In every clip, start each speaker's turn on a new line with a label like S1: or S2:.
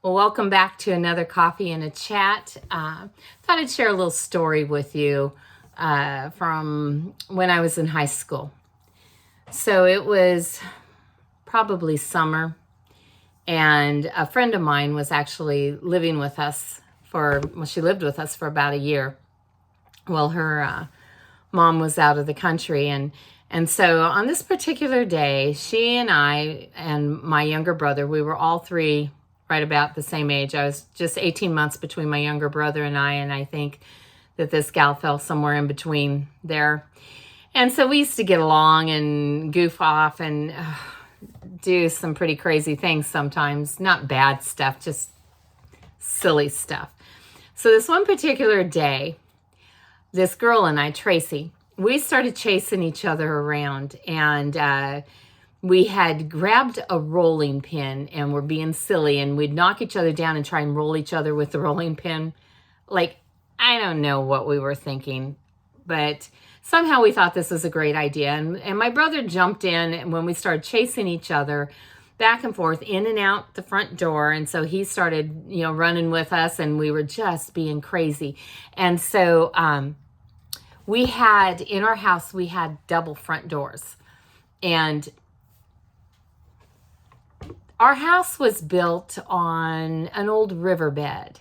S1: Well, welcome back to another Coffee and a Chat. Thought I'd share a little story with you from when I was in high school. So it was probably summer, and a friend of mine was actually living with us she lived with us for about a year. Well, her mom was out of the country, and so on this particular day, she and I and my younger brother, we were all three right about the same age. I was just 18 months between my younger brother and I think that this gal fell somewhere in between there. And so we used to get along and goof off and do some pretty crazy things sometimes. Not bad stuff, just silly stuff. So this one particular day, this girl and I, Tracy, we started chasing each other around, and we had grabbed a rolling pin and were being silly, and we'd knock each other down and try and roll each other with the rolling pin. Like, I don't know what we were thinking, but somehow we thought this was a great idea. And my brother jumped in when we started chasing each other back and forth, in and out the front door. And so he started, running with us, and we were just being crazy. And so, in our house, we had double front doors, and our house was built on an old riverbed,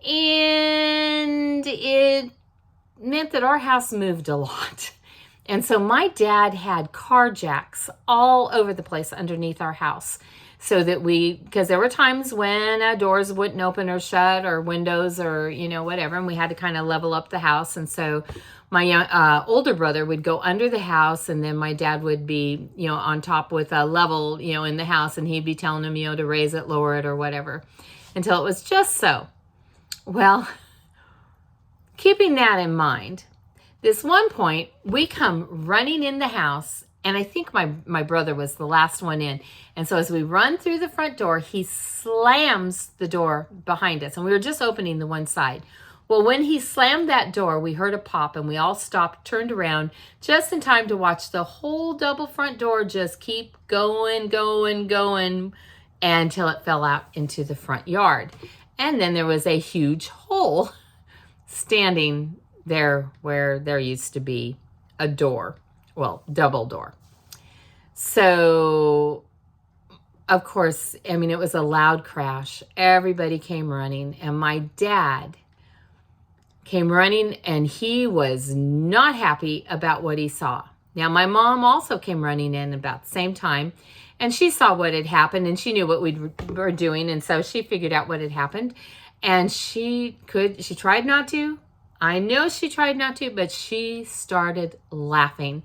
S1: and it meant that our house moved a lot. And so my dad had car jacks all over the place underneath our house, so that because there were times when doors wouldn't open or shut, or windows, or whatever, and we had to kind of level up the house. And so my older brother would go under the house, and then my dad would be on top with a level in the house, and he'd be telling him to raise it, lower it, or whatever, until it was just so. Well, keeping that in mind, this one point we come running in the house, and I think my brother was the last one in. And so as we run through the front door, he slams the door behind us, and we were just opening the one side. Well, when he slammed that door, we heard a pop, and we all stopped, turned around just in time to watch the whole double front door just keep going until it fell out into the front yard. And then there was a huge hole standing there where there used to be a door, double door. So, of course, it was a loud crash. Everybody came running, and my dad came running, and he was not happy about what he saw. Now, my mom also came running in about the same time, and she saw what had happened, and she knew what we were doing, and so she figured out what had happened, and she tried not to. I know she tried not to, but she started laughing.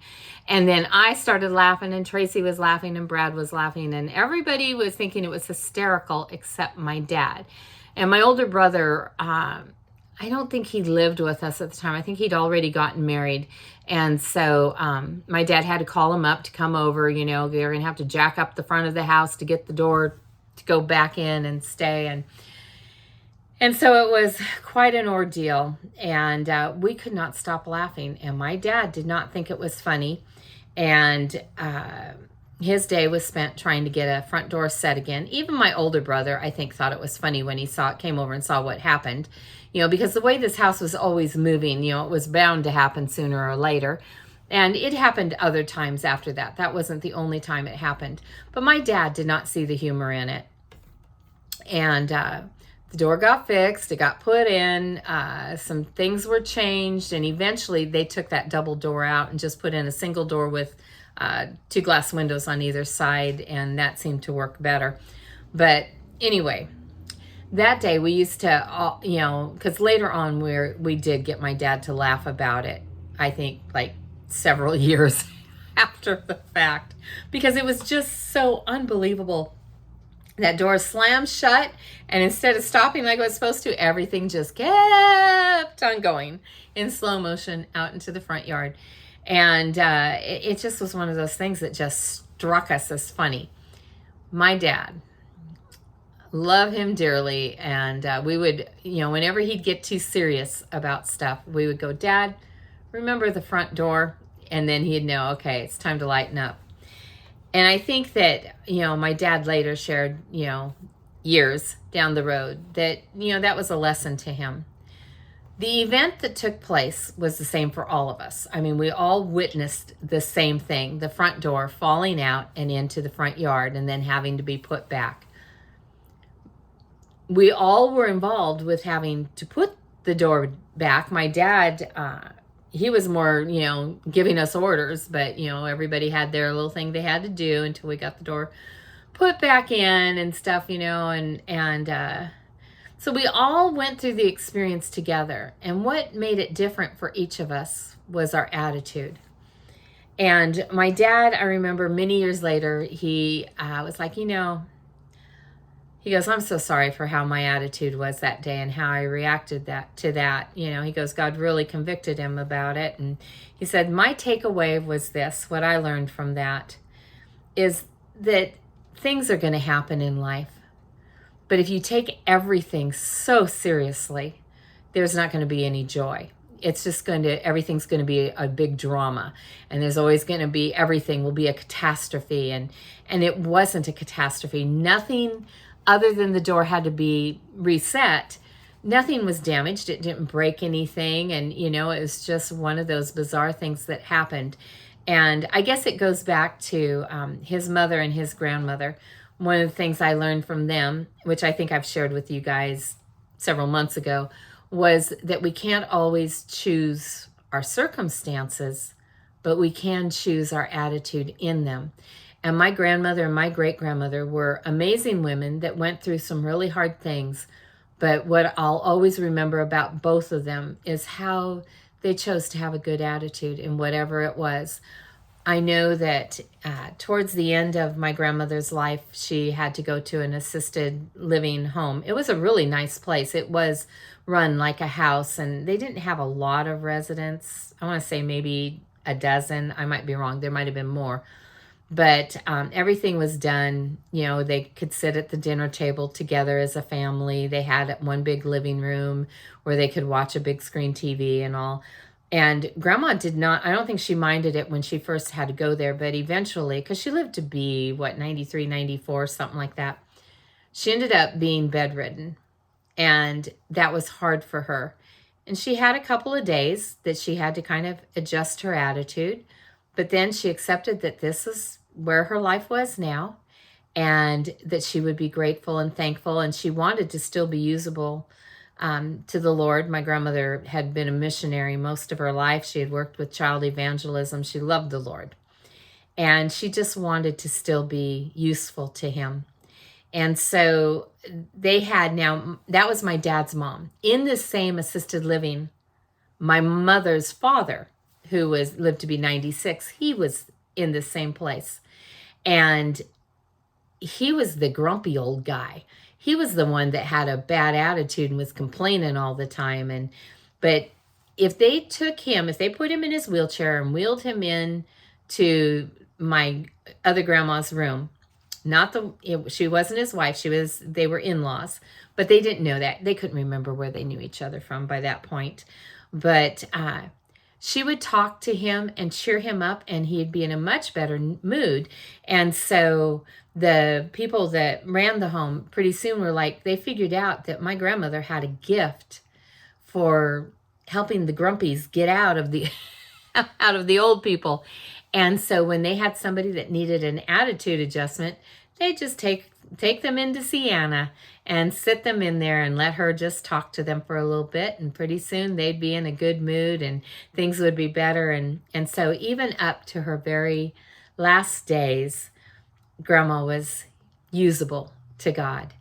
S1: And then I started laughing, and Tracy was laughing, and Brad was laughing, and everybody was thinking it was hysterical except my dad. And my older brother, I don't think he lived with us at the time. I think he'd already gotten married. And so my dad had to call him up to come over. They were going to have to jack up the front of the house to get the door to go back in and stay. And so it was quite an ordeal. And we could not stop laughing. And my dad did not think it was funny. And his day was spent trying to get a front door set again. Even my older brother, I think, thought it was funny when he came over and saw what happened. Because the way this house was always moving, it was bound to happen sooner or later. And it happened other times after that. That wasn't the only time it happened. But my dad did not see the humor in it. And the door got fixed. It got put in. Some things were changed. And eventually they took that double door out and just put in a single door with 2 glass windows on either side. And that seemed to work better. But anyway, that day we used to, because later on we did get my dad to laugh about it, I think like several years after the fact, because it was just so unbelievable. That door slammed shut, and instead of stopping like it was supposed to, everything just kept on going in slow motion out into the front yard. And it just was one of those things that just struck us as funny. My dad, love him dearly, and we would, whenever he'd get too serious about stuff, we would go, "Dad, remember the front door?" And then he'd know, okay, it's time to lighten up. And I think that, my dad later shared, years down the road that, that was a lesson to him. The event that took place was the same for all of us. I mean, we all witnessed the same thing, the front door falling out and into the front yard and then having to be put back. We all were involved with having to put the door back. My dad, he was more, giving us orders, but, everybody had their little thing they had to do until we got the door put back in and stuff, so we all went through the experience together. And what made it different for each of us was our attitude. And my dad, I remember many years later, he was like, he goes, I'm so sorry for how my attitude was that day and how I reacted to that. He goes, God really convicted him about it. And he said, my takeaway was this, what I learned from that is that things are going to happen in life. But if you take everything so seriously, there's not going to be any joy. It's just everything's going to be a big drama. And there's always going to be, everything will be a catastrophe. And it wasn't a catastrophe. Nothing other than the door had to be reset. Nothing was damaged. It didn't break anything. And, it was just one of those bizarre things that happened. And I guess it goes back to his mother and his grandmother. One of the things I learned from them, which I think I've shared with you guys several months ago, was that we can't always choose our circumstances, but we can choose our attitude in them. And my grandmother and my great-grandmother were amazing women that went through some really hard things. But what I'll always remember about both of them is how they chose to have a good attitude in whatever it was. I know that towards the end of my grandmother's life, she had to go to an assisted living home. It was a really nice place. It was run like a house, and they didn't have a lot of residents. I want to say maybe a dozen. I might be wrong. There might have been more. But everything was done. They could sit at the dinner table together as a family. They had one big living room where they could watch a big screen TV and all. And Grandma did not, I don't think she minded it when she first had to go there, but eventually, because she lived to be, 93, 94, something like that, she ended up being bedridden. And that was hard for her. And she had a couple of days that she had to kind of adjust her attitude. But then she accepted that this is where her life was now and that she would be grateful and thankful. And she wanted to still be usable to the Lord. My grandmother had been a missionary most of her life. She had worked with child evangelism. She loved the Lord. And she just wanted to still be useful to him. And so they had that was my dad's mom. In this same assisted living, my mother's father, who lived to be 96, he was in the same place. And he was the grumpy old guy. He was the one that had a bad attitude and was complaining all the time. But if they put him in his wheelchair and wheeled him in to my other grandma's room, she wasn't his wife, they were in-laws, but they didn't know that. They couldn't remember where they knew each other from by that point. But she would talk to him and cheer him up, and he'd be in a much better mood. And so the people that ran the home pretty soon were like, they figured out that my grandmother had a gift for helping the grumpies get out of the out of the old people. And so when they had somebody that needed an attitude adjustment, they just take them into Sienna and sit them in there and let her just talk to them for a little bit. And pretty soon they'd be in a good mood and things would be better. And so even up to her very last days, Grandma was usable to God.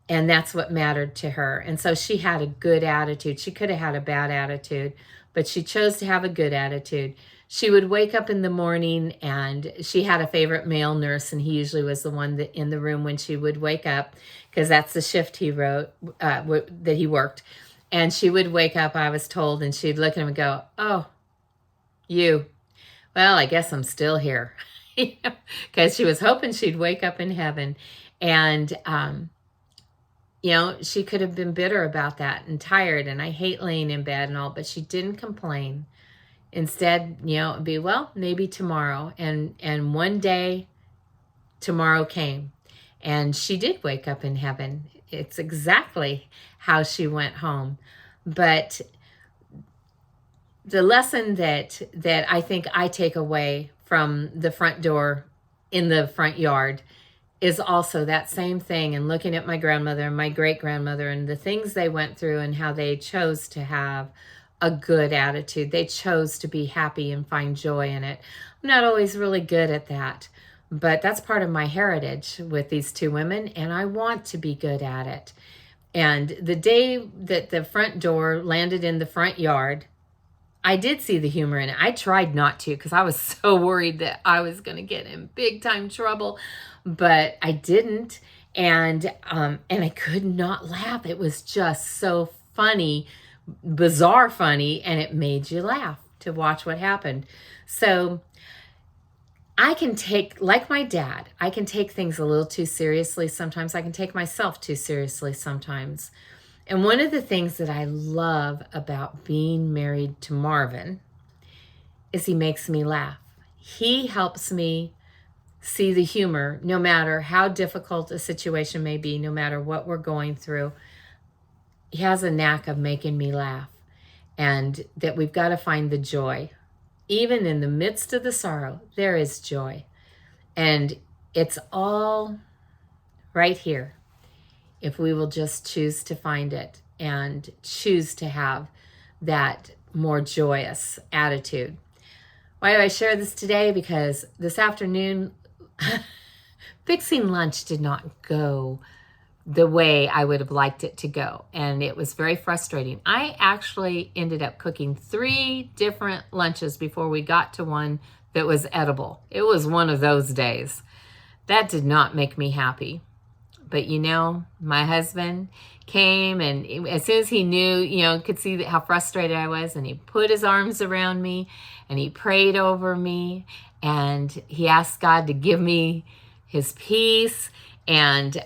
S1: And that's what mattered to her. And so she had a good attitude. She could have had a bad attitude, but she chose to have a good attitude. She would wake up in the morning, and she had a favorite male nurse, and he usually was the one that in the room when she would wake up, because that's the shift that he worked. And she would wake up, I was told, and she'd look at him and go, "Oh, you. Well, I guess I'm still here." Because she was hoping she'd wake up in heaven. And, she could have been bitter about that and tired, and I hate laying in bed and all, but she didn't complain. Instead, it'd be, well, maybe tomorrow. And one day, tomorrow came. And she did wake up in heaven. It's exactly how she went home. But the lesson that I think I take away from the front door in the front yard is also that same thing, and looking at my grandmother and my great-grandmother and the things they went through and how they chose to have a good attitude. They chose to be happy and find joy in it. I'm not always really good at that, but that's part of my heritage with these two women, and I want to be good at it. And the day that the front door landed in the front yard, I did see the humor in it. I tried not to because I was so worried that I was going to get in big time trouble, but I didn't. And I could not laugh. It was just so funny, bizarre funny, and it made you laugh to watch what happened. So I can take, like my dad, I can take things a little too seriously sometimes. I can take myself too seriously sometimes. And one of the things that I love about being married to Marvin is he makes me laugh. He helps me see the humor, no matter how difficult a situation may be, no matter what we're going through. He has a knack of making me laugh, and that we've got to find the joy. Even in the midst of the sorrow, there is joy. And it's all right here, if we will just choose to find it and choose to have that more joyous attitude. Why do I share this today? Because this afternoon, fixing lunch did not go the way I would have liked it to go, and it was very frustrating. I actually ended up cooking 3 different lunches before we got to one that was edible. It was one of those days. That did not make me happy. But my husband came, and as soon as he knew, could see how frustrated I was, and he put his arms around me and he prayed over me, and he asked God to give me his peace. And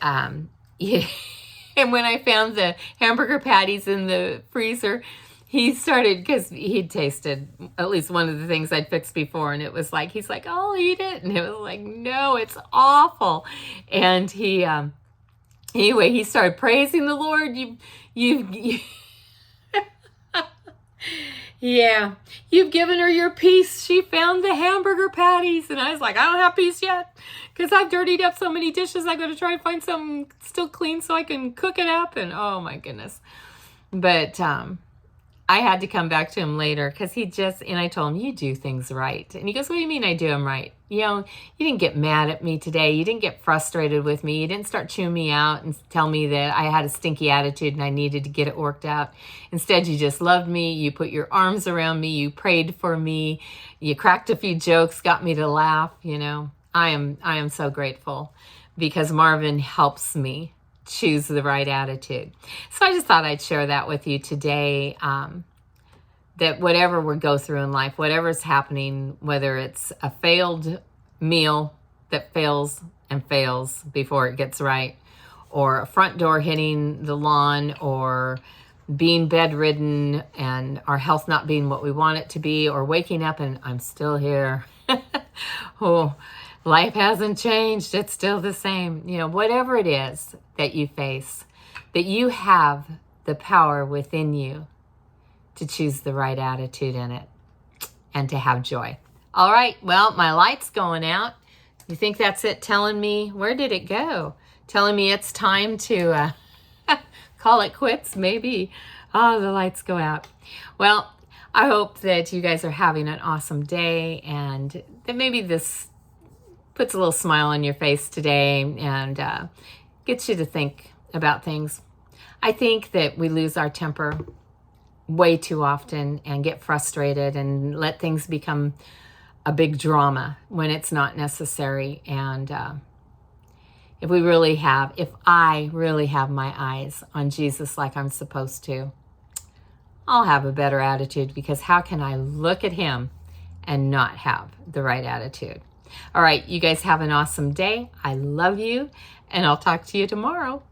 S1: and when I found the hamburger patties in the freezer, he started, because he'd tasted at least one of the things I'd fixed before, and it was like, he's like, I'll eat it. And it was like, no, it's awful. And anyway, he started praising the Lord. Yeah, you've given her your peace. She found the hamburger patties. And I was like, I don't have peace yet because I've dirtied up so many dishes. I'm going to try and find something still clean so I can cook it up. And oh my goodness. But I had to come back to him later because and I told him, you do things right. And he goes, what do you mean I do them right? You didn't get mad at me today. You didn't get frustrated with me. You didn't start chewing me out and tell me that I had a stinky attitude and I needed to get it worked out. Instead, you just loved me. You put your arms around me. You prayed for me. You cracked a few jokes, got me to laugh. I am so grateful because Marvin helps me choose the right attitude. So I just thought I'd share that with you today, that whatever we go through in life, whatever's happening, whether it's a failed meal that fails and fails before it gets right, or a front door hitting the lawn, or being bedridden and our health not being what we want it to be, or waking up and I'm still here. Oh, life hasn't changed. It's still the same. Whatever it is that you face, that you have the power within you to choose the right attitude in it and to have joy. All right. Well, my light's going out. You think that's it telling me, where did it go? Telling me it's time to call it quits, maybe. Oh, the lights go out. Well, I hope that you guys are having an awesome day, and that maybe this puts a little smile on your face today and gets you to think about things. I think that we lose our temper way too often and get frustrated and let things become a big drama when it's not necessary. And if I really have my eyes on Jesus like I'm supposed to, I'll have a better attitude, because how can I look at him and not have the right attitude? All right, you guys have an awesome day. I love you, and I'll talk to you tomorrow.